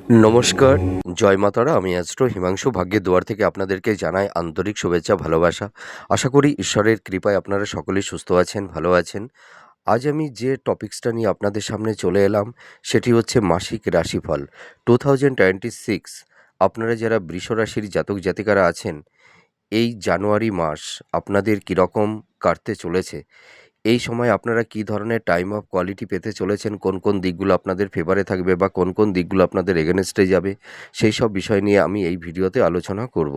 নমস্কার, জয় মা তারা। আমি অ্যাস্ট্রো হিমাংশু ভাগ্যের দুয়ার থেকে আপনাদেরকে জানাই আন্তরিক শুভেচ্ছা, ভালোবাসা। আশা করি ঈশ্বরের কৃপায় আপনারা সকলেই সুস্থ আছেন, ভালো আছেন। আজ আমি যে টপিকসটা নিয়ে আপনাদের সামনে চলে এলাম, সেটি হচ্ছে মাসিক রাশিফল 2026। আপনারা যারা বৃষ রাশির জাতক জাতিকারা আছেন, এই জানুয়ারি মাস আপনাদের কীরকম কাটতে চলেছে, এই সময় আপনারা কী ধরনের টাইম অফ কোয়ালিটি পেতে চলেছেন, কোন কোন দিকগুলো আপনাদের ফেভারে থাকবে বা কোন কোন দিকগুলো আপনাদের এগেনস্টে যাবে, সেই সব বিষয় নিয়ে আমি এই ভিডিওতে আলোচনা করব।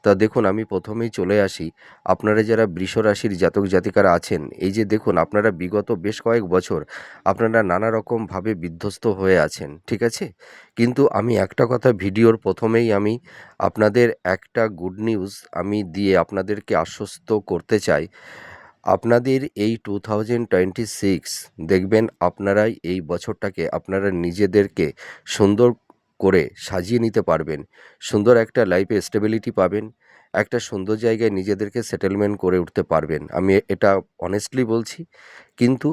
তা দেখুন, আমি প্রথমেই চলে আসি। আপনারা যারা বৃষ রাশির জাতক জাতিকারা আছেন, এই যে দেখুন, আপনারা বিগত বেশ কয়েক বছর আপনারা নানা রকমভাবে বিধ্বস্ত হয়ে আছেন, ঠিক আছে? কিন্তু আমি একটা কথা ভিডিওর প্রথমেই আমি আপনাদের একটা গুড নিউজ আমি দিয়ে আপনাদেরকে আশ্বস্ত করতে চাই। আপনাদের এই 2026 দেখবেন, আপনারাই এই বছরটাকে আপনারা নিজেদেরকে সুন্দর করে সাজিয়ে নিতে পারবেন। সুন্দর একটা লাইফে স্টেবিলিটি পাবেন। একটা সুন্দর জায়গায় নিজেদেরকে সেটেলমেন্ট করে উঠতে পারবেন। আমি এটা অনেস্টলি বলছি। কিন্তু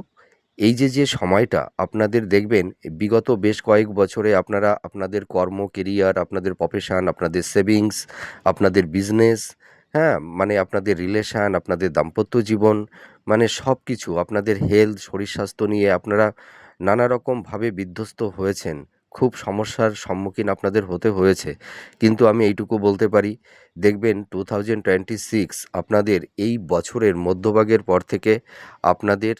এই যে সময়টা আপনাদের দেখবেন, বিগত বেশ কয়েক বছরে আপনারা আপনাদের কর্ম, কেরিয়ার, আপনাদের প্রফেশন, আপনাদের সেভিংস, আপনাদের বিজনেস, হ্যাঁ, মানে আপনাদের রিলেশান, আপনাদের দাম্পত্য জীবন, মানে সব কিছু, আপনাদের হেলথ, শরীর স্বাস্থ্য নিয়ে আপনারা নানা রকমভাবে বিধ্বস্ত হয়েছেন। খুব সমস্যার সম্মুখীন আপনাদের হতে হয়েছে। কিন্তু আমি এইটুকু বলতে পারি, দেখবেন 2026 আপনাদের এই বছরের মধ্যভাগের পর থেকে আপনাদের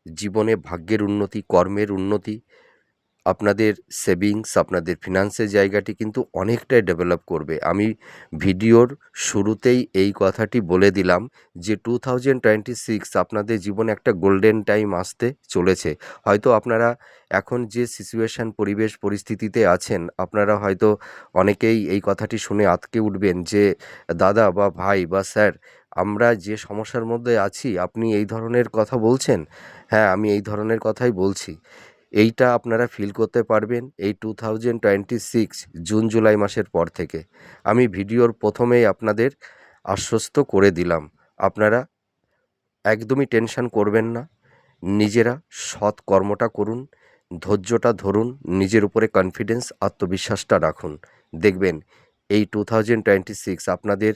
জীবনে ভাগ্যের উন্নতি, কর্মের উন্নতি, আপনাদের সেভিংস, আপনাদের ফিনান্সের জায়গাটি কিন্তু অনেকটাই ডেভেলপ করবে। আমি ভিডিওর শুরুতেই এই কথাটি বলে দিলাম যে 2026 আপনাদের জীবনে একটা গোল্ডেন টাইম আসতে চলেছে। হয়তো আপনারা এখন যে সিচুয়েশান, পরিবেশ, পরিস্থিতিতে আছেন, আপনারা হয়তো অনেকেই এই কথাটি শুনে আঁতকে উঠবেন যে, দাদা বা ভাই বা স্যার, আমরা যে সমস্যার মধ্যে আছি আপনি এই ধরনের কথা বলছেন। হ্যাঁ, আমি এই ধরনের কথাই বলছি। এইটা আপনারা ফিল করতে পারবেন এই 2026 জুন জুলাই মাসের পর থেকে। আমি ভিডিওর প্রথমেই আপনাদের আশ্বস্ত করে দিলাম, আপনারা একদমই টেনশন করবেন না। নিজেরা সৎ কর্মটা করুন, ধৈর্যটা ধরুন, নিজের উপরে কনফিডেন্স, আত্মবিশ্বাসটা রাখুন। দেখবেন এই 2026 আপনাদের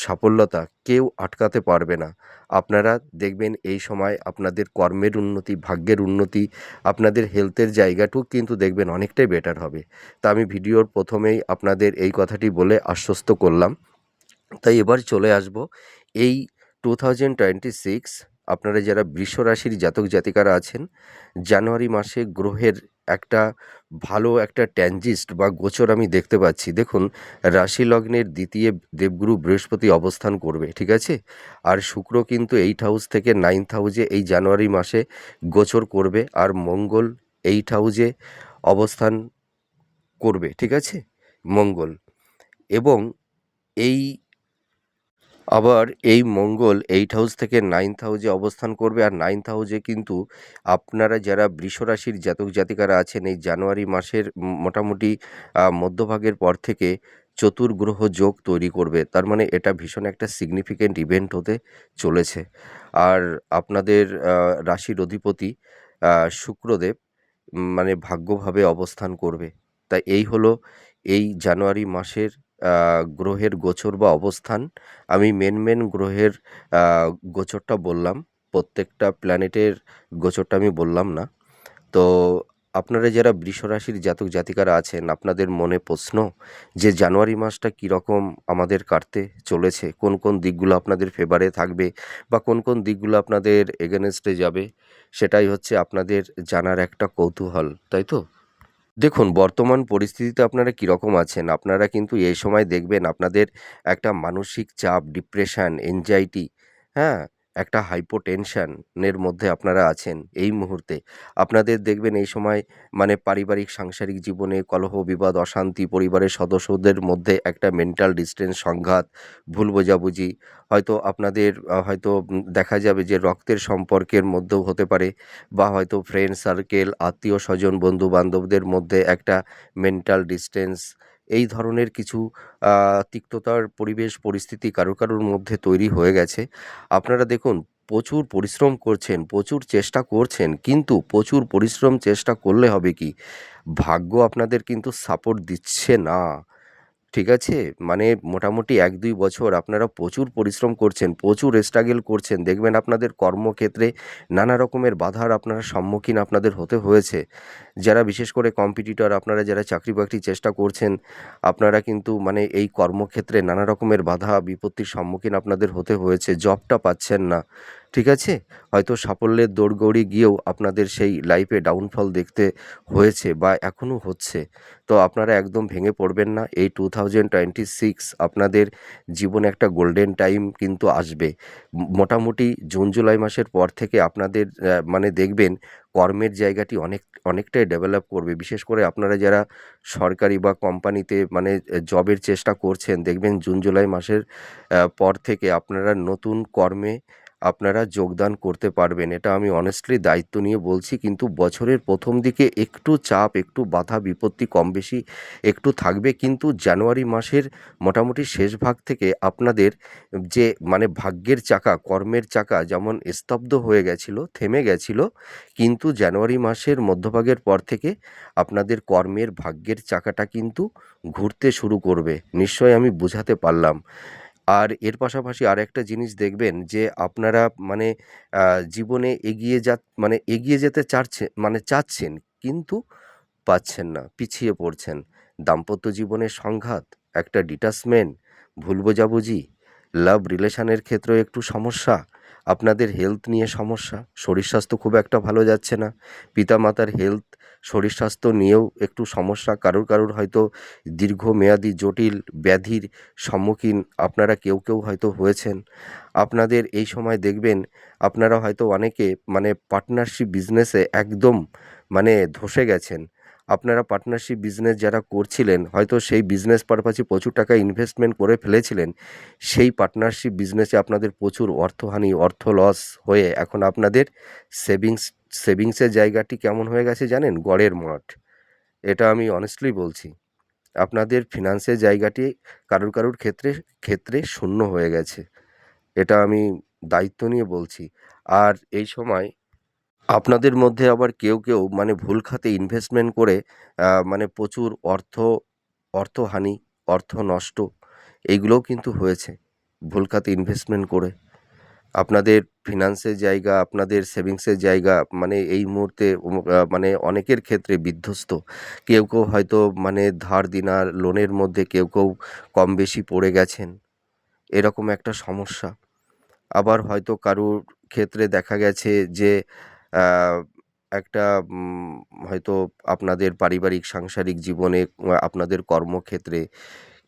সাফল্যতা কেউ আটকাতে পারবে না। আপনারা দেখবেন এই সময় আপনাদের কর্মের উন্নতি, ভাগ্যের উন্নতি, আপনাদের হেলথের জায়গাটাও কিন্তু দেখবেন অনেকটাই বেটার হবে। তা আমি ভিডিওর প্রথমেই আপনাদের এই কথাটি বলে আশ্বস্ত করলাম। তাই এবার চলে আসব এই 2026 আপনারা যারা বৃষ রাশির জাতক জাতিকারা আছেন, জানুয়ারি মাসে গ্রহের একটা ভালো একটা ট্যানজিস্ট বা গোচর আমি দেখতে পাচ্ছি। দেখুন, রাশি লগ্নের দ্বিতীয় দেবগুরু বৃহস্পতি অবস্থান করবে, ঠিক আছে? আর শুক্র কিন্তু 8 হাউস থেকে 9th হাউসে এই জানুয়ারি মাসে গোচর করবে, আর মঙ্গল 8 হাউসে অবস্থান করবে, ঠিক আছে? মঙ্গল এবং এই আবার এই মঙ্গল 8 হাউস থেকে 9th হাউসে অবস্থান করবে। আর 9th হাউসে কিন্তু আপনারা যারা বৃষ রাশির জাতক জাতিকারা আছেন, এই জানুয়ারি মাসের মোটামুটি মধ্যভাগের পর থেকে চতুর্গ্রহ যোগ তৈরি করবে। তার মানে এটা ভীষণ একটা সিগনিফিক্যান্ট ইভেন্ট হতে চলেছে। আর আপনাদের রাশির অধিপতি শুক্রদেব মানে ভাগ্যভাবে অবস্থান করবে। তাই এই হলো এই জানুয়ারি মাসের গ্রহের গোচর বা অবস্থান। আমি মেন গ্রহের আ গোচরটা বললাম। প্রত্যেকটা প্ল্যানেটের গোচরটা আমি বললাম না। তো আপনারা যারা বৃষ রাশির জাতক জাতিকারা আছেন, আপনাদের মনে প্রশ্ন যে জানুয়ারি মাসটা কীরকম আমাদের কাটতে চলেছে? কোন কোন দিকগুলো আপনাদের ফেভারে থাকবে বা কোন কোন দিকগুলো আপনাদের এগেনেস্টে যাবে? সেটাই হচ্ছে আপনাদের জানার একটা কৌতূহল, তাই তো? দেখুন, বর্তমান পরিস্থিতিতে আপনারা কীরকম আছেন? আপনারা কিন্তু এই সময় দেখবেন আপনাদের একটা মানসিক চাপ, ডিপ্রেশন, এনজাইটি, হ্যাঁ? একটা হাইপোটেনশনের মধ্যে আপনারা আছেন এই মুহূর্তে। আপনাদের দেখবেন এই সময় মানে পারিবারিক সাংসারিক জীবনে কলহ, বিবাদ, অশান্তি, পরিবারের সদস্যদের মধ্যে একটা মেন্টাল ডিসটেন্স, সংঘাত, ভুল বোঝাবুঝি, হয়তো আপনাদের হয়তো দেখা যাবে যে রক্তের সম্পর্কের মধ্যেও হতে পারে, বা হয়তো ফ্রেন্ড সার্কেল, আত্মীয়-স্বজন, বন্ধু-বান্ধবদের মধ্যে একটা মেন্টাল ডিসটেন্স, এই ধরনের কিছু তিক্ততার পরিবেশ পরিস্থিতি কারুর মধ্যে তৈরি হয়ে গেছে। আপনারা দেখুন, প্রচুর পরিশ্রম করছেন, প্রচুর চেষ্টা করছেন, কিন্তু প্রচুর পরিশ্রম চেষ্টা করলে হবে কি? ভাগ্য আপনাদের কিন্তু সাপোর্ট দিচ্ছে না। ঠিক আছে? মানে মোটামুটি ১-২ বছর আপনারা প্রচুর পরিশ্রম করছেন, প্রচুর স্ট্রাগল করছেন। দেখবেন আপনাদের কর্মক্ষেত্রে নানা রকমের বাধার আপনারা সম্মুখীন আপনাদের হতে হয়েছে। যারা বিশেষ করে কম্পিটিটর, আপনারা যারা চাকরি-বাকরির চেষ্টা করছেন, আপনারা কিন্তু মানে এই কর্মক্ষেত্রে নানা রকমের বাধা বিপত্তির সম্মুখীন আপনাদের হতে হয়েছে। জবটা পাচ্ছেন না। ঠিক আছে? হয়তো সাফল্যের দৌড়গড়ি গিয়েও আপনাদের সেই লাইফে ডাউনফল দেখতে হয়েছে বা এখনও হচ্ছে। তো আপনারা একদম ভেঙে পড়বেন না। এই 2026 আপনাদের জীবনে একটা গোল্ডেন টাইম কিন্তু আসবে। মোটামুটি জুন-জুলাই মাসের পর থেকে আপনাদের মানে দেখবেন কর্মের জায়গাটি অনেকটাই ডেভেলপ করবে। বিশেষ করে আপনারা যারা সরকারি বা কোম্পানিতে মানে জবের চেষ্টা করছেন, দেখবেন জুন-জুলাই মাসের পর থেকে আপনারা নতুন কর্মে আপনারা যোগদান করতে পারবেন। এটা আমি অনেস্টলি দায়িত্ব নিয়ে বলছি। কিন্তু বছরের ১ম দিকে একটু চাপ, একটু বাধা বিপত্তি কম বেশি একটু থাকবে। কিন্তু জানুয়ারি মাসের মোটামুটি শেষ ভাগ থেকে আপনাদের যে মানে ভাগ্যের চাকা, কর্মের চাকা যেমন স্তব্ধ হয়ে গেছিল, থেমে গেছিল, কিন্তু জানুয়ারি মাসের মধ্যভাগের পর থেকে আপনাদের কর্মের ভাগ্যের চাকাটা কিন্তু ঘুরতে শুরু করবে। নিশ্চয়ই আমি বুঝাতে পারলাম। আর এর পাশাপাশি আরেকটা জিনিস দেখবেন যে আপনারা মানে জীবনে এগিয়ে যেতে চাচ্ছেন, কিন্তু পাচ্ছেন না, পিছিয়ে পড়ছেন। দাম্পত্য জীবনের সংঘাত, একটা ডিটাচমেন্ট, ভুল বোঝাবুঝি, লাভ রিলেশনের ক্ষেত্রেও একটু সমস্যা, আপনাদের হেলথ নিয়ে সমস্যা, শরীর স্বাস্থ্য খুব একটা ভালো যাচ্ছে না। পিতামাতার হেলথ, শরীর স্বাস্থ্য নিয়েও একটু সমস্যা। কারুর হয়তো দীর্ঘমেয়াদী জটিল ব্যাধির সম্মুখীন আপনারা কেউ হয়তো হয়েছেন। আপনাদের এই সময় দেখবেন আপনারা হয়তো অনেকে মানে পার্টনারশিপ বিজনেসে একদম মানে ধসে গেছেন। আপনারা পার্টনারশিপ বিজনেস যারা করছিলেন, হয়তো সেই বিজনেস পারপাসে প্রচুর টাকা ইনভেস্টমেন্ট করে ফেলেছিলেন। সেই পার্টনারশিপ বিজনেসে আপনাদের প্রচুর অর্থহানি, অর্থ লস হয়ে এখন আপনাদের সেভিংস সেভিংসের জায়গাটি কেমন হয়ে গেছে জানেন? গড়ের মাঠ। এটা আমি অনেস্টলি বলছি। আপনাদের ফিন্যান্সের জায়গাটি কারুর ক্ষেত্রে শূন্য হয়ে গেছে। এটা আমি দায়িত্ব নিয়ে বলছি। আর এই সময় আপনাদের মধ্যে আবার কেউ মানে ভুল খাতে ইনভেস্টমেন্ট করে মানে প্রচুর অর্থহানি, অর্থ নষ্ট এইগুলোও কিন্তু হয়েছে ভুল খাতে ইনভেস্টমেন্ট করে। আপনাদের ফিন্যান্সের জায়গা, আপনাদের সেভিংসের জায়গা মানে এই মুহূর্তে মানে অনেকের ক্ষেত্রে বিধ্বস্ত। কেউ হয়তো মানে ধার দেনার লোনের মধ্যে কেউ কম বেশি পড়ে গেছেন। এরকম একটা সমস্যা। আবার হয়তো কারুর ক্ষেত্রে দেখা গেছে যে আ একটা হয়তো আপনাদের পারিবারিক সাংসারিক জীবনে আপনাদের কর্মক্ষেত্রে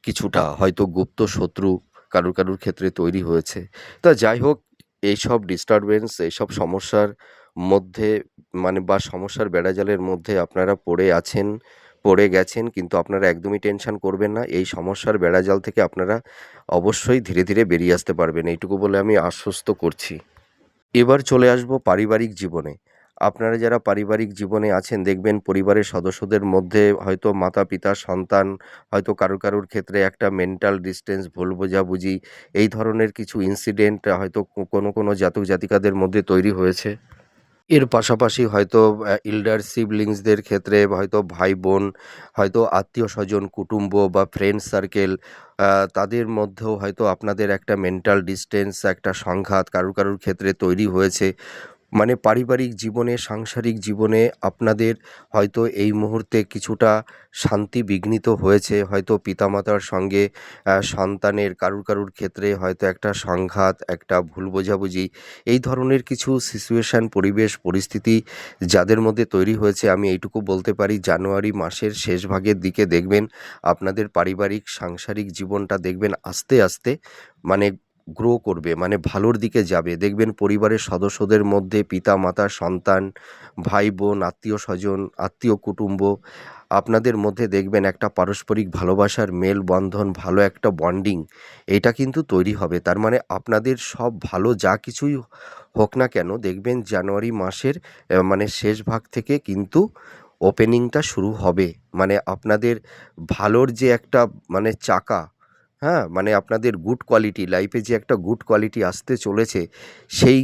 কিছুটা হয়তো গুপ্ত শত্রু কারুর ক্ষেত্রে তৈরি হয়েছে। তা যাই হোক, এইসব ডিস্টার্বেন্স, এইসব সমস্যার মধ্যে মানে বা সমস্যার বেড়াজালের মধ্যে আপনারা পড়ে গেছেন, কিন্তু আপনারা একদমই টেনশন করবেন না। এই সমস্যার বেড়াজাল থেকে আপনারা অবশ্যই ধীরে বেরিয়ে আসতে পারবেন। এইটুকু বলে আমি আশ্বস্ত করছি। এবার চলে আসবো পারিবারিক জীবনে। আপনারা যারা পারিবারিক জীবনে আছেন, দেখবেন পরিবারের সদস্যদের মধ্যে হয়তো মাতা-পিতা, সন্তান, হয়তো কারুর ক্ষেত্রে একটা মেন্টাল ডিসট্যান্স, ভুল বোঝাবুঝি, এই ধরনের কিছু ইনসিডেন্ট হয়তো কোনো জাতক-জাতিকাদের মধ্যে তৈরি হয়েছে। এর পাশাপাশি হয়তো এল্ডার সিবলিংসদের ক্ষেত্রে হয়তো ভাই-বোন, হয়তো আত্মীয়স্বজন, কুটুম্ব বা ফ্রেন্ড সার্কেল, তাদের মধ্যেও হয়তো আপনাদের একটা মেন্টাল ডিসট্যান্স, একটা সংঘাত কারুর ক্ষেত্রে তৈরি হয়েছে। মানে পারিবারিক জীবনে, সাংসারিক জীবনে আপনাদের হয়তো এই মুহূর্তে কিছুটা শান্তি বিঘ্নিত হয়েছে। হয়তো পিতামাতার সঙ্গে সন্তানের কারুর ক্ষেত্রে হয়তো একটা সংঘাত, একটা ভুল বোঝাবুঝি, এই ধরনের কিছু সিচুয়েশান, পরিবেশ, পরিস্থিতি যাদের মধ্যে তৈরি হয়েছে, আমি এইটুকু বলতে পারি জানুয়ারি মাসের শেষ ভাগের দিকে দেখবেন আপনাদের পারিবারিক সাংসারিক জীবনটা দেখবেন আস্তে মানে গ্রো করবে, মানে ভালোর দিকে যাবে। দেখবেন পরিবারের সদস্যদের মধ্যে পিতা-মাতা, সন্তান, ভাই-বোন, আত্মীয়স্বজন, আত্মীয়-কুটুম্ব আপনাদের মধ্যে দেখবেন একটা পারস্পরিক ভালোবাসার মেলবন্ধন, ভালো একটা বন্ডিং এটা কিন্তু তৈরি হবে। তার মানে আপনাদের সব ভালো যা কিছুই হোক না কেন, দেখবেন জানুয়ারি মাসের মানে শেষ ভাগ থেকে কিন্তু ওপেনিংটা শুরু হবে। মানে আপনাদের ভালোর যে একটা মানে চাকা, হ্যাঁ? মানে আপনাদের গুড কোয়ালিটি, লাইফে যে একটা গুড কোয়ালিটি আসতে চলেছে, সেই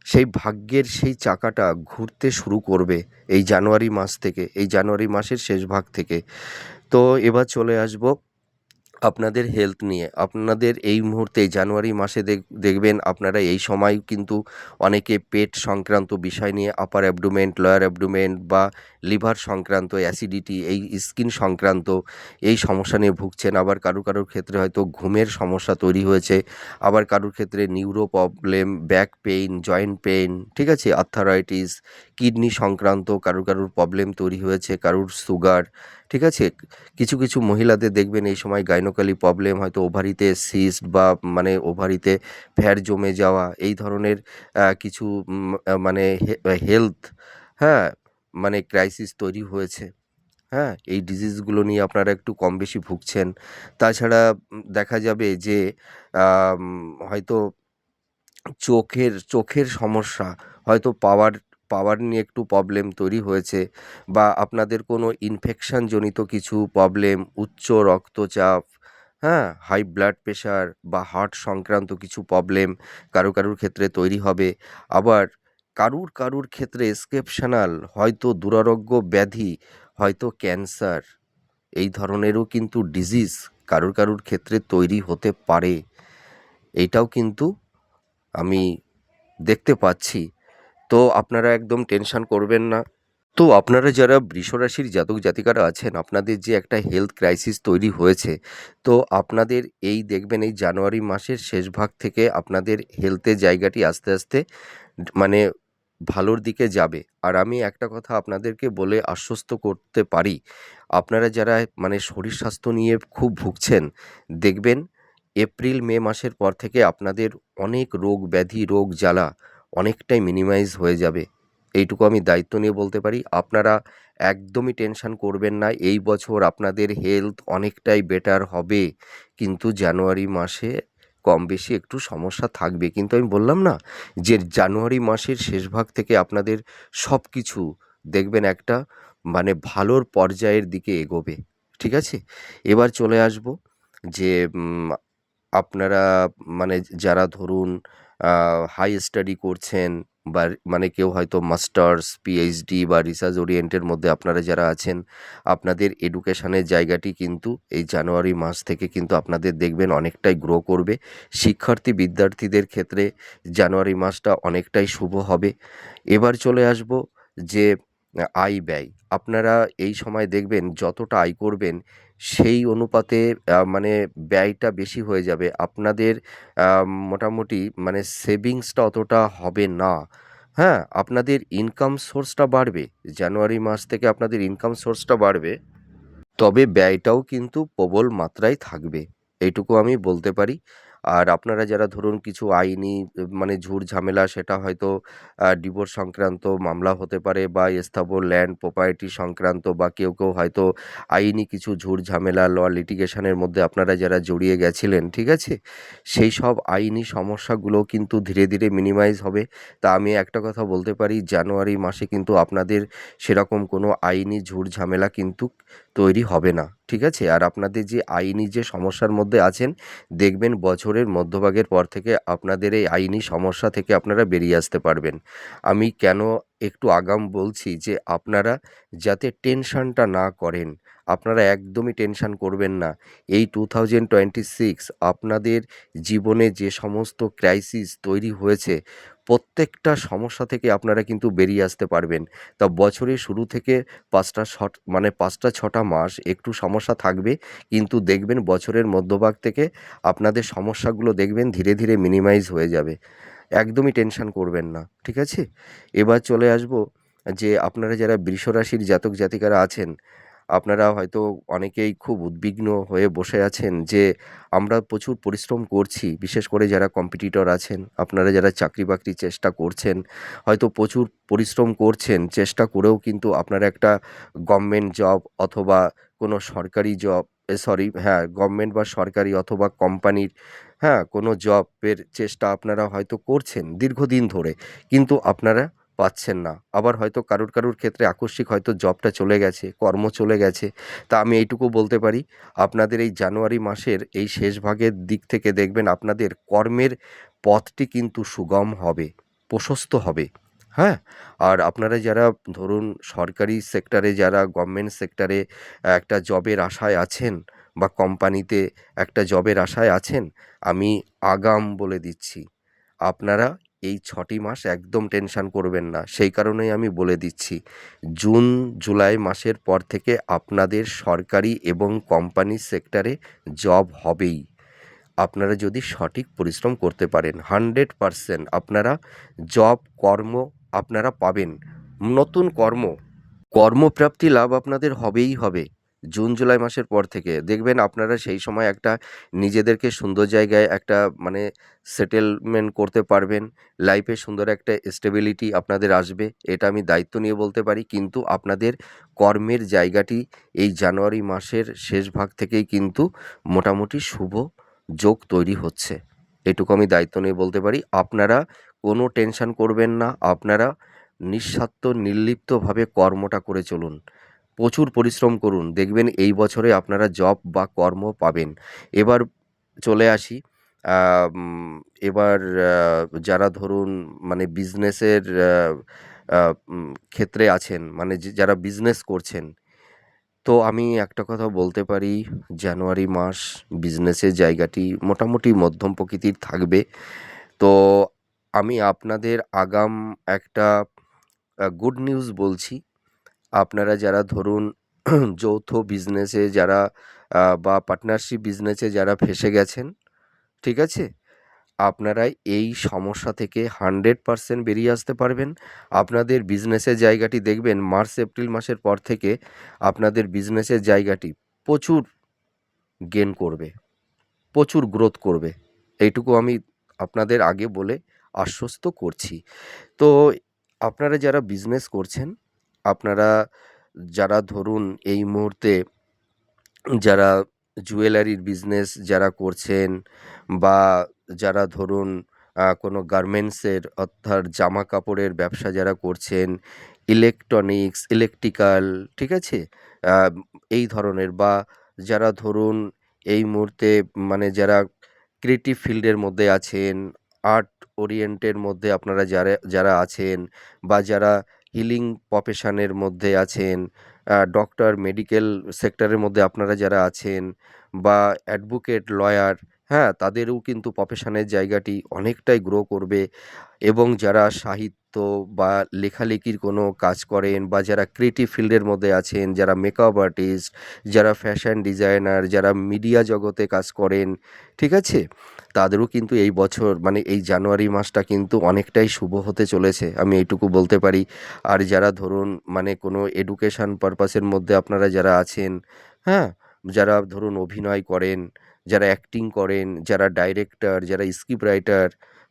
সেই ভাগ্যের সেই চাকাটা ঘুরতে শুরু করবে এই জানুয়ারি মাস থেকে, এই জানুয়ারি মাসের শেষ ভাগ থেকে। তো এবার চলে আসবো আপনাদের হেলথ নিয়ে। আপনাদের এই মুহূর্তে জানুয়ারি মাসে দেখবেন আপনারা এই সময় কিন্তু অনেকে পেট সংক্রান্ত বিষয় নিয়ে আপার অ্যাবডোমেন, লোয়ার অ্যাবডোমেন বা লিভার সংক্রান্ত, অ্যাসিডিটি, এই স্কিন সংক্রান্ত এই সমস্যা নিয়ে ভুগছেন। আবার কারুর ক্ষেত্রে হয়তো ঘুমের সমস্যা তৈরি হয়েছে, আবার কারুর ক্ষেত্রে neuro problem, back pain, joint pain, ঠিক আছে? আর্থারাইটিস, কিডনি সংক্রান্ত কারুর প্রবলেম তৈরি হয়েছে, কারুর সুগার, ঠিক আছে? কিছু মহিলাদের দেখবেন এই সময় গাইনোকলি প্রবলেম, হয়তো ওভারিতে সিস্ট বা মানে ওভারিতে ফ্যাট জমে যাওয়া, এই ধরনের কিছু মানে হেলথ, হ্যাঁ, মানে ক্রাইসিস তৈরি হয়েছে। হ্যাঁ, এই ডিজিজগুলো নিয়ে আপনারা একটু কম বেশি ভুগছেন। তাছাড়া দেখা যাবে যে আম হয়তো চোখের সমস্যা, হয়তো পাওয়ার নিয়ে একটু প্রবলেম তৈরি হয়েছে, বা আপনাদের কোনো ইনফেকশনজনিত কিছু প্রবলেম, উচ্চ রক্তচাপ, হ্যাঁ, হাই ব্লাড প্রেশার বা হার্ট সংক্রান্ত কিছু প্রবলেম কারুর ক্ষেত্রে তৈরি হবে। আবার কারুর ক্ষেত্রে এক্সেপশনাল হয়তো দুরারোগ্য ব্যাধি, হয়তো ক্যান্সার, এই ধরনেরও কিন্তু ডিজিজ কারুর ক্ষেত্রে তৈরি হতে পারে। এইটাও কিন্তু আমি দেখতে পাচ্ছি। তো আপনারা একদম টেনশন করবেন না। তো আপনারা যারা বৃষরাশির জাতক জাতিকারা আছেন, আপনাদের যে একটা হেলথ ক্রাইসিস তৈরি হয়েছে, তো আপনাদের এই দেখবেন এই জানুয়ারি মাসের শেষ ভাগ থেকে আপনাদের হেলথের জায়গাটি আস্তে আস্তে মানে ভালোর দিকে যাবে। আর আমি একটা কথা আপনাদেরকে বলে আশ্বস্ত করতে পারি, আপনারা যারা মানে শরীর স্বাস্থ্য নিয়ে খুব ভুগছেন, দেখবেন এপ্রিল মে মাসের পর থেকে আপনাদের অনেক রোগ ব্যাধি, রোগ জ্বালা অনেকটাই মিনিমাইজ হয়ে যাবে। এইটুকু আমি দায়িত্ব নিয়ে বলতে পারি। আপনারা একদমই টেনশন করবেন না। এই বছর আপনাদের হেলথ অনেকটাই বেটার হবে। কিন্তু জানুয়ারি মাসে কম বেশি একটু সমস্যা থাকবে। কিন্তু আমি বললাম না যে জানুয়ারি মাসের শেষ ভাগ থেকে আপনাদের সব কিছু দেখবেন একটা মানে ভালোর পর্যায়ের দিকে এগোবে। ঠিক আছে? এবার চলে আসবো যে আপনারা মানে যারা ধরুন হাই স্টাডি করছেন, বা মানে কেউ হয়তো মাস্টার্স, পিএইচডি বা রিসার্চ ওরিয়েন্টের মধ্যে আপনারা যারা আছেন, আপনাদের এডুকেশনের জায়গাটি কিন্তু এই জানুয়ারি মাস থেকে কিন্তু আপনাদের দেখবেন অনেকটাই গ্রো করবে। বিদ্যার্থীদের ক্ষেত্রে জানুয়ারি মাসটা অনেকটাই শুভ হবে। এবার চলে আসবো যে আয় ব্যয়। আপনারা এই সময় দেখবেন যতটা আয় করবেন সেই অনুপাতে মানে ব্যয়টা বেশি হয়ে যাবে। আপনাদের মোটামুটি মানে সেভিংসটা অতটা হবে না। হ্যাঁ? আপনাদের ইনকাম সোর্সটা বাড়বে। জানুয়ারি মাস থেকে আপনাদের ইনকাম সোর্সটা বাড়বে। তবে ব্যয়টাও কিন্তু প্রবল মাত্রায় থাকবে। এইটুকু আমি বলতে পারি। আর আপনারা যারা ধরুন কিছু আইনি মানে ঝুট-ঝামেলা, সেটা হয়তো ডিভোর্স সংক্রান্ত মামলা হতে পারে, বা স্থাবর ল্যান্ড প্রপার্টি সংক্রান্ত, বা কেউ হয়তো আইনি কিছু ঝুট-ঝামেলা, লিটিগেশনের মধ্যে আপনারা যারা জড়িয়ে গেছিলেন, ঠিক আছে? সেই সব আইনি সমস্যাগুলো কিন্তু ধীরে মিনিমাইজ হবে। তা আমি একটা কথা বলতে পারি, জানুয়ারি মাসে কিন্তু আপনাদের সেরকম কোনো আইনি ঝুট-ঝামেলা কিন্তু তৈরি হবে না। ঠিক আছে? আর আপনাদের যে আইনি যে সমস্যার মধ্যে আছেন, দেখবেন বছরের মধ্যভাগের পর থেকে আপনাদের এই আইনি সমস্যা থেকে আপনারা বেরিয়ে আসতে পারবেন। আমি কেন একটু আগাম বলছি যে আপনারা যাতে টেনশনটা না করেন, আপনারা একদমই টেনশন করবেন না। এই 2026 আপনাদের জীবনে যে সমস্ত ক্রাইসিস তৈরি হয়েছে, প্রত্যেকটা সমস্যা থেকে আপনারা কিন্তু বেরিয়ে আসতে পারবেন। তা বছরের শুরু থেকে ৫টা ৬টা মাস একটু সমস্যা থাকবে, কিন্তু দেখবেন বছরের মধ্যভাগ থেকে আপনাদের সমস্যাগুলো দেখবেন ধীরে মিনিমাইজ হয়ে যাবে। একদমই টেনশন করবেন না। ঠিক আছে? এবার চলে আসবো যে আপনারা যারা বৃষরাশির জাতক জাতিকারা আছেন, আপনারা হয়তো অনেকেই খুব উদ্বিগ্ন হয়ে বসে আছেন যে আমরা প্রচুর পরিশ্রম করছি, বিশেষ করে যারা কম্পিটিটর আছেন, আপনারা যারা চাকরি-বাকরির চেষ্টা করছেন, হয়তো প্রচুর পরিশ্রম করছেন, চেষ্টা করেও কিন্তু আপনারা একটা গভর্নমেন্ট জব অথবা কোনো সরকারি জব, হ্যাঁ, গভর্নমেন্ট বা সরকারি অথবা কোম্পানির, হ্যাঁ, কোনো জবের চেষ্টা আপনারা হয়তো করছেন দীর্ঘদিন ধরে, কিন্তু আপনারা পাচ্ছেন না। আবার হয়তো কারুর ক্ষেত্রে আকস্মিক হয়তো জবটা চলে গেছে, কর্ম চলে গেছে। তা আমি এইটুকু বলতে পারি, আপনাদের এই জানুয়ারি মাসের এই শেষ ভাগের দিক থেকে দেখবেন আপনাদের কর্মের পথটি কিন্তু সুগম হবে। প্রশস্ত হবে। হ্যাঁ? আর আপনারা যারা ধরুন সরকারি সেক্টরে, যারা গভর্নমেন্ট সেক্টরে একটা জবের আশায় আছেন বা কোম্পানিতে একটা জবের আশায় আছেন, আমি আগাম বলে দিচ্ছি, আপনারা এই ৬টি মাস একদম টেনশন করবেন না। সেই কারণেই আমি বলে দিচ্ছি, জুন, জুলাই মাসের পর থেকে আপনাদের সরকারি এবং কোম্পানি সেক্টরে জব হবেই। আপনারা যদি সঠিক পরিশ্রম করতে পারেন, 100% আপনারা জব, কর্ম আপনারা পাবেন। নতুন কর্মপ্রাপ্তি লাভ আপনাদের হবেই হবে। জুন, জুলাই মাসের পর থেকে দেখবেন আপনারা সেই সময় একটা নিজেদেরকে সুন্দর জায়গায় একটা মানে সেটেলমেন্ট করতে পারবেন। লাইফে সুন্দর একটা স্টেবিলিটি আপনাদের আসবে। এটা আমি দায়িত্ব নিয়ে বলতে পারি। কিন্তু আপনাদের কর্মের জায়গাটি এই জানুয়ারি মাসের শেষ ভাগ থেকেই কিন্তু মোটামুটি শুভ যোগ তৈরি হচ্ছে। এটুকু আমি দায়িত্ব নিয়ে বলতে পারি। আপনারা কোনো টেনশন করবেন না। আপনারা নিঃস্বার্থ নির্লিপ্তভাবে কর্মটা করে চলুন। প্রচুর পরিশ্রম করুন। দেখবেন এই বছরে আপনারা জব বা কর্ম পাবেন। এবার চলে আসি উম এবার যারা ধরুন মানে বিজনেসের আ ক্ষেত্রে আছেন, মানে যারা বিজনেস করছেন, তো আমি একটা কথা বলতে পারি, জানুয়ারি মাস বিজনেসের জায়গাটি মোটামুটি মধ্যম প্রকৃতির থাকবে। তো আমি আপনাদের আগাম একটা গুড নিউজ বলছি। আপনারা যারা ধরুন যৌথ বিজনেসে যারা বা পার্টনারশিপ বিজনেসে যারা ফেঁসে গেছেন, ঠিক আছে? আপনারা এই সমস্যা থেকে 100% বেরিয়ে আসতে পারবেন। আপনাদের বিজনেসের জায়গাটি দেখবেন মার্চ, এপ্রিল মাসের পর থেকে আপনাদের বিজনেসের জায়গাটি প্রচুর গেইন করবে, প্রচুর গ্রোথ করবে। এইটুকু আমি আপনাদের আগে বলে আশ্বস্ত করছি। তো আপনারা যারা বিজনেস করছেন, আপনারা যারা ধরুন এই মুহূর্তে যারা জুয়েলারির বিজনেস যারা করছেন, বা যারা ধরুন কোনো গার্মেন্টসের অর্থাৎ জামা কাপড়ের ব্যবসা যারা করছেন, ইলেকট্রনিক্স, ইলেকট্রিক্যাল, ঠিক আছে? আ এই ধরনের, বা যারা ধরুন এই মুহূর্তে মানে যারা ক্রিয়েটিভ ফিল্ডের মধ্যে আছেন, আর্ট ওরিয়েন্টের মধ্যে আপনারা যারা যারা আছেন, বা যারা হিলিং প্রফেশনের মধ্যে আছেন, ডক্টর, মেডিকেল সেক্টরের মধ্যে আপনারা যারা আছেন, বা অ্যাডভোকেট, লয়ার, হ্যাঁ? তাদেরও কিন্তু প্রফেশনের জায়গাটি অনেকটাই গ্রো করবে। এবং যারা সাহিত্য বা লেখালেখির কোনো কাজ করেন, বা যারা ক্রিয়েটিভ ফিল্ডের মধ্যে আছেন, যারা মেকআপ আর্টিস্ট, যারা ফ্যাশন ডিজাইনার, যারা মিডিয়া জগতে কাজ করেন, ঠিক আছে? তাদেরও কিন্তু এই বছর মানে এই জানুয়ারি মাসটা কিন্তু অনেকটাই শুভ হতে চলেছে, আমি এইটুকু বলতে পারি। আর যারা ধরুন মানে কোনো এডুকেশন পারপাসের মধ্যে আপনারা যারা আছেন, হ্যাঁ? যারা ধরুন অভিনয় করেন, যারা অ্যাক্টিং করেন, যারা ডাইরেক্টর, যারা স্ক্রিপ্ট রাইটার,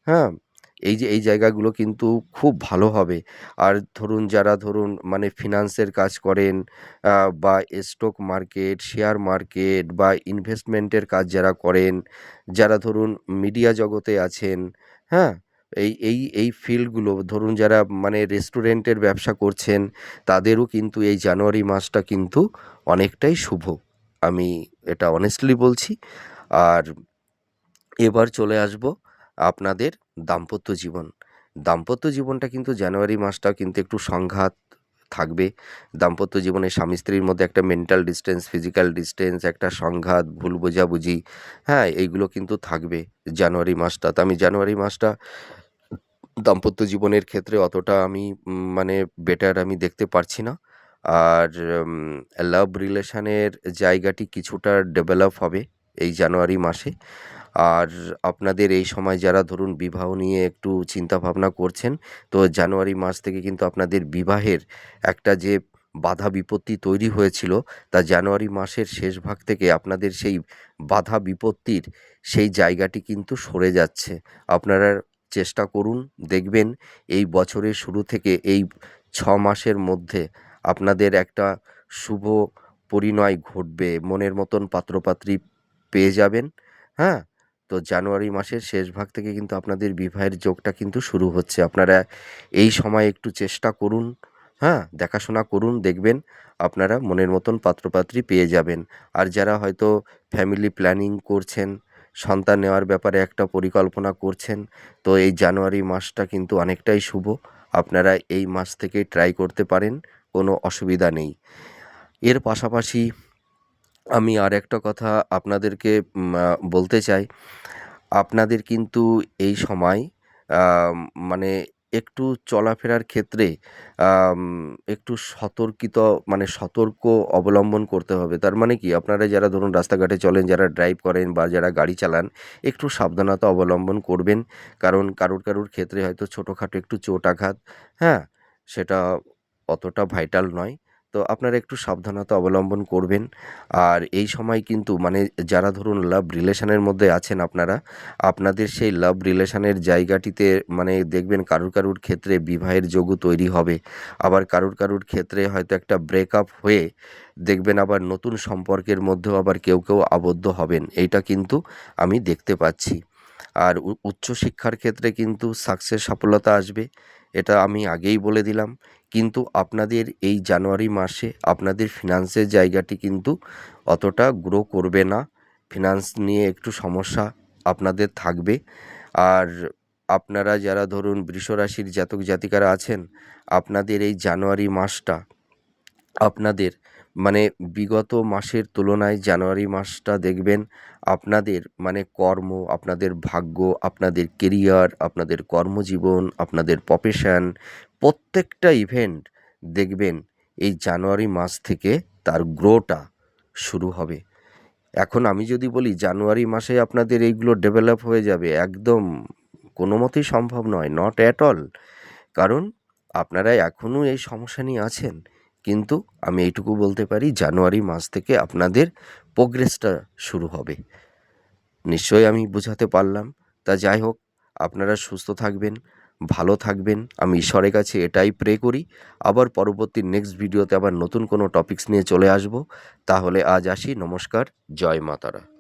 হ্যাঁ? এই যে এই জায়গাগুলো কিন্তু খুব ভালো হবে। আর ধরুন যারা ধরুন মানে ফিন্যান্সের কাজ করেন, বা স্টক মার্কেট, শেয়ার মার্কেট বা ইনভেস্টমেন্টের কাজ যারা করেন, যারা ধরুন মিডিয়া জগতে আছেন, হ্যাঁ? এই ফিল্ডগুলো ধরুন যারা মানে রেস্টুরেন্টের ব্যবসা করছেন, তাদেরও কিন্তু এই জানুয়ারি মাসটা কিন্তু অনেকটাই শুভ। আমি এটা অনেস্টলি বলছি। আর এবার চলে আসবো আপনাদের দাম্পত্য জীবন। দাম্পত্য জীবনটা কিন্তু জানুয়ারি মাসটা কিন্তু একটু সংঘাত থাকবে। দাম্পত্য জীবনে স্বামী-স্ত্রীর মধ্যে একটা মেন্টাল ডিসট্যান্স, ফিজিক্যাল ডিসট্যান্স, একটা সংঘাত, ভুল বোঝাবুঝি, হ্যাঁ? এইগুলো কিন্তু থাকবে জানুয়ারি মাসটা। তো আমি জানুয়ারি মাসটা দাম্পত্য জীবনের ক্ষেত্রে অতটা আমি মানে বেটার আমি দেখতে পারছি না। আর লাভ রিলেশনের জায়গাটি কিছুটা ডেভেলপ হবে এই জানুয়ারি মাসে। আর আপনাদের এই সময় যারা ধরুন বিবাহ নিয়ে একটু চিন্তাভাবনা করছেন, তো জানুয়ারি মাস থেকে কিন্তু আপনাদের বিবাহের একটা যে বাধা বিপত্তি তৈরি হয়েছিল, তা জানুয়ারি মাসের শেষ ভাগ থেকে আপনাদের সেই বাধা বিপত্তির সেই জায়গাটি কিন্তু সরে যাচ্ছে। আপনারা চেষ্টা করুন, দেখবেন এই বছরের শুরু থেকে এই ৬ মাসের মধ্যে আপনাদের একটা শুভ পরিণয় ঘটবে। মনের মতন পাত্রপাত্রী পেয়ে যাবেন, হ্যাঁ? তো জানুয়ারি মাসের শেষ ভাগ থেকে কিন্তু আপনাদের বিবাহের যোগটা কিন্তু শুরু হচ্ছে। আপনারা এই সময় একটু চেষ্টা করুন, হ্যাঁ? দেখাশোনা করুন, দেখবেন আপনারা মনের মতন পাত্রপাত্রী পেয়ে যাবেন। আর যারা হয়তো ফ্যামিলি প্ল্যানিং করছেন, সন্তান নেওয়ার ব্যাপারে একটা পরিকল্পনা করছেন, তো এই জানুয়ারি মাসটা কিন্তু অনেকটাই শুভ। আপনারা এই মাস থেকেই ট্রাই করতে পারেন, কোনো অসুবিধা নেই। এর পাশাপাশি আমি আরেকটা কথা আপনাদেরকে বলতে চাই। আপনাদের কিন্তু এই সময় আম মানে একটু চলাফেরার ক্ষেত্রে আম একটু সতর্ক অবলম্বন করতে হবে। তার মানে কি? আপনারা যারা ধরুন রাস্তাঘাটে চলেন, যারা ড্রাইভ করেন বা যারা গাড়ি চালান, একটু সাবধানতা অবলম্বন করবেন। কারণ কারুর ক্ষেত্রে হয়তো ছোটোখাটো একটু চোট আঘাত, হ্যাঁ? সেটা অতটা ভাইটাল নয়। তো আপনারা একটু সাবধানতা অবলম্বন করবেন। আর এই সময় কিন্তু মানে যারা ধরুন লাভ রিলেশনের মধ্যে আছেন আপনারা, আপনাদের সেই লাভ রিলেশনের জায়গাটিতে মানে দেখবেন কারুর ক্ষেত্রে বিবাহের যোগও তৈরি হবে। আবার কারুর ক্ষেত্রে হয়তো একটা ব্রেকআপ হয়ে দেখবেন আবার নতুন সম্পর্কের মধ্যেও আবার কেউ আবদ্ধ হবেন। এইটা কিন্তু আমি দেখতে পাচ্ছি। আর উচ্চশিক্ষার ক্ষেত্রে কিন্তু সফলতা আসবে। এটা আমি আগেই বলে দিলাম। কিন্তু আপনাদের এই জানুয়ারি মাসে আপনাদের ফিন্যান্সের জায়গাটি কিন্তু অতটা গ্রো করবে না। ফিন্যান্স নিয়ে একটু সমস্যা আপনাদের থাকবে। আর আপনারা যারা ধরুন বৃষ রাশির জাতক জাতিকারা আছেন, আপনাদের এই জানুয়ারি মাসটা আপনাদের মানে বিগত মাসের তুলনায় জানুয়ারি মাসটা দেখবেন আপনাদের মানে কর্ম, আপনাদের ভাগ্য, আপনাদের কেরিয়ার, আপনাদের কর্মজীবন, আপনাদের প্রফেশন, প্রত্যেকটা ইভেন্ট দেখবেন এই জানুয়ারি মাস থেকে তার গ্রোটা শুরু হবে। এখন আমি যদি বলি জানুয়ারি মাসে আপনাদের এইগুলো ডেভেলপ হয়ে যাবে, একদম কোনো মতেই সম্ভব নয়, নট অ্যাট অল। কারণ আপনারা এখনও এই সমস্যা নিয়ে আছেন। কিন্তু আমি এইটুকু বলতে পারি জানুয়ারি মাস থেকে আপনাদের প্রোগ্রেসটা শুরু হবে। নিশ্চয়ই আমি বোঝাতে পারলাম। তা যাই হোক, আপনারা সুস্থ থাকবেন, ভালো থাকবেন। আমি ঈশ্বরের কাছে এটাই প্রে করি। আবার পরবর্তী নেক্সট ভিডিওতে আবার নতুন কোনো টপিকস নিয়ে চলে আসব। তাহলে আজ আসি। নমস্কার। জয় মা তারা।